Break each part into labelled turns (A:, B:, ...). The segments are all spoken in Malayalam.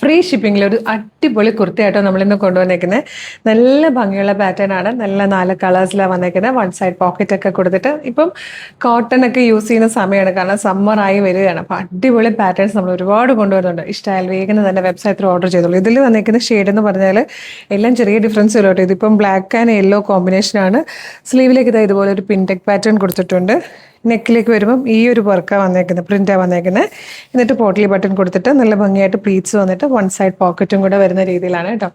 A: ഫ്രീ ഷിപ്പിംഗിൽ ഒരു അടിപൊളി കുർത്തയായിട്ടോ നമ്മളിന്ന് കൊണ്ടുവന്നേക്കുന്നത്. നല്ല ഭംഗിയുള്ള പാറ്റേൺ ആണ്. നല്ല 4 കളേഴ്സിലാണ് വന്നേക്കുന്നത്. വൺ സൈഡ് പോക്കറ്റ് ഒക്കെ കൊടുത്തിട്ട് ഇപ്പം കോട്ടൺ ഒക്കെ യൂസ് ചെയ്യുന്ന സമയമാണ്, കാരണം സമ്മർ ആയി വരികയാണ്. അപ്പം അടിപൊളി പാറ്റേൺസ് നമ്മൾ ഒരുപാട് കൊണ്ടുവരുന്നുണ്ട്. ഇഷ്ടമായാൽ വേഗം തന്നെ വെബ്സൈറ്റിൽ ഓർഡർ ചെയ്തോളൂ. ഇതിൽ വന്നേക്കുന്ന ഷെയ്ഡ് എന്ന് പറഞ്ഞാൽ എല്ലാം ചെറിയ ഡിഫറൻസ് വരും കേട്ടോ. ഇതിപ്പം ബ്ലാക്ക് ആൻഡ് യെല്ലോ കോമ്പിനേഷനാണ്. സ്ലീവിലേക്ക് ഇതുപോലെ ഒരു പിൻടെക് പാറ്റേൺ കൊടുത്തിട്ടുണ്ട്. നെക്കിലേക്ക് വരുമ്പം ഈ ഒരു വർക്കാണ് വന്നേക്കുന്നത്, പ്രിന്റാണ് വന്നേക്കുന്നത്. എന്നിട്ട് പോട്ട്ലി ബട്ടൺ കൊടുത്തിട്ട് നല്ല ഭംഗിയായിട്ട് പ്ലീറ്റ്സ് വന്നിട്ട് വൺ സൈഡ് പോക്കറ്റും കൂടെ വരുന്ന രീതിയിലാണ് കേട്ടോ.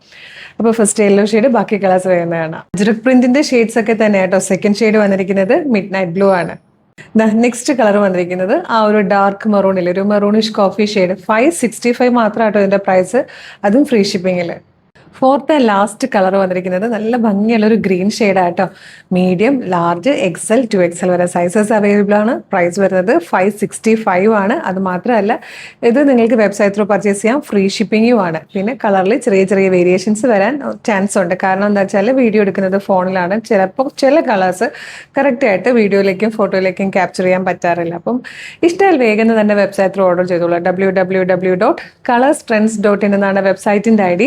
A: അപ്പോൾ ഫസ്റ്റ് യെല്ലോ ഷെയ്ഡ്, ബാക്കി കളേഴ്സ് വരുന്നതാണ്. അജ്രക് പ്രിന്റിന്റെ ഷെയ്ഡ്സ് ഒക്കെ തന്നെ കേട്ടോ. സെക്കൻഡ് ഷെയ്ഡ് വന്നിരിക്കുന്നത് മിഡ് നൈറ്റ് ബ്ലൂ ആണ്. നെക്സ്റ്റ് കളർ വന്നിരിക്കുന്നത് ആ ഒരു ഡാർക്ക് മെറൂണിൽ ഒരു മെറൂണിഷ് കോഫി ഷെയ്ഡ്. 565 മാത്രം കേട്ടോ ഇതിന്റെ പ്രൈസ്, അതും ഫ്രീ ഷിപ്പിങ്ങിൽ. ഫോർത്ത് ആൻഡ് ലാസ്റ്റ് കളർ വന്നിരിക്കുന്നത് നല്ല ഭംഗിയുള്ള ഒരു ഗ്രീൻ ഷെയ്ഡായിട്ടോ. മീഡിയം, ലാർജ്, XL, 2XL വരെ സൈസസ് അവൈലബിൾ ആണ്. പ്രൈസ് വരുന്നത് 565 ആണ്. അത് മാത്രമല്ല, ഇത് നിങ്ങൾക്ക് വെബ്സൈറ്റ് ത്രൂ പർച്ചേസ് ചെയ്യാം, ഫ്രീ ഷിപ്പിങ്ങും ആണ്. പിന്നെ കളറിൽ ചെറിയ ചെറിയ വേരിയേഷൻസ് വരാൻ ചാൻസ് ഉണ്ട്. കാരണം എന്താ വെച്ചാൽ വീഡിയോ എടുക്കുന്നത് ഫോണിലാണ്. ചിലപ്പോൾ ചില കളേഴ്സ് കറക്റ്റായിട്ട് വീഡിയോയിലേക്കും ഫോട്ടോയിലേക്കും ക്യാപ്ചർ ചെയ്യാൻ പറ്റാറില്ല. അപ്പം ഇഷ്ടമായാൽ വേഗം തന്നെ വെബ്സൈറ്റ് ത്രൂ ഓർഡർ ചെയ്തോളൂ. www.colorstrends.in എന്നാണ് വെബ്സൈറ്റിൻ്റെ ID.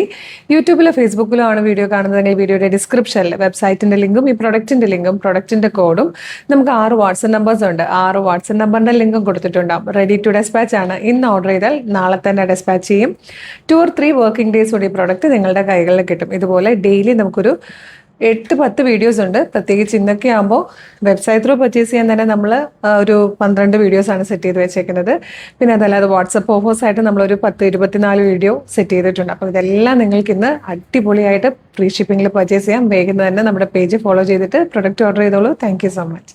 A: യൂട്യൂബിലോ ഫേസ്ബുക്കിലോ ആണ് വീഡിയോ കാണുന്നതെങ്കിൽ വീഡിയോയുടെ ഡിസ്ക്രിപ്ഷനിൽ വെബ്സൈറ്റിന്റെ ലിങ്കും ഈ പ്രൊഡക്റ്റിന്റെ ലിങ്കും പ്രൊഡക്റ്റിന്റെ കോഡും നമുക്ക് 6 വാട്സ്ആപ്പ് നമ്പേഴ്സ് ഉണ്ട്. 6 വാട്സ്ആപ്പ് നമ്പറിന്റെ ലിങ്കും കൊടുത്തിട്ടുണ്ടാവും. റെഡി ടു ഡെസ്പാച്ച് ആണ്. ഇന്ന് ഓർഡർ ചെയ്താൽ നാളെ തന്നെ ഡെസ്പാച്ച് ചെയ്യും. 2 or 3 വർക്കിംഗ് ഡേയ്സ് കൂടി പ്രൊഡക്റ്റ് നിങ്ങളുടെ കൈകളിൽ കിട്ടും. ഇതുപോലെ ഡെയിലി നമുക്കൊരു 8-10 വീഡിയോസ് ഉണ്ട്. പ്രത്യേകിച്ച് ഇന്നൊക്കെ ആകുമ്പോൾ വെബ്സൈറ്റ് ത്രൂ പർച്ചേസ് ചെയ്യാൻ തന്നെ നമ്മൾ ഒരു 12 വീഡിയോസാണ് സെറ്റ് ചെയ്ത് വെച്ചേക്കുന്നത്. പിന്നെ അതല്ലാതെ വാട്സപ്പ് ഓഫേഴ്സ് ആയിട്ട് നമ്മളൊരു 10-24 വീഡിയോ സെറ്റ് ചെയ്തിട്ടുണ്ട്. അപ്പോൾ ഇതെല്ലാം നിങ്ങൾക്ക് ഇന്ന് അടിപൊളിയായിട്ട് ഫ്രീ ഷിപ്പിംഗിൽ പർച്ചേസ് ചെയ്യാം. വേഗം തന്നെ നമ്മുടെ പേജ് ഫോളോ ചെയ്തിട്ട് പ്രൊഡക്റ്റ് ഓർഡർ ചെയ്തോളൂ. Thank you so much.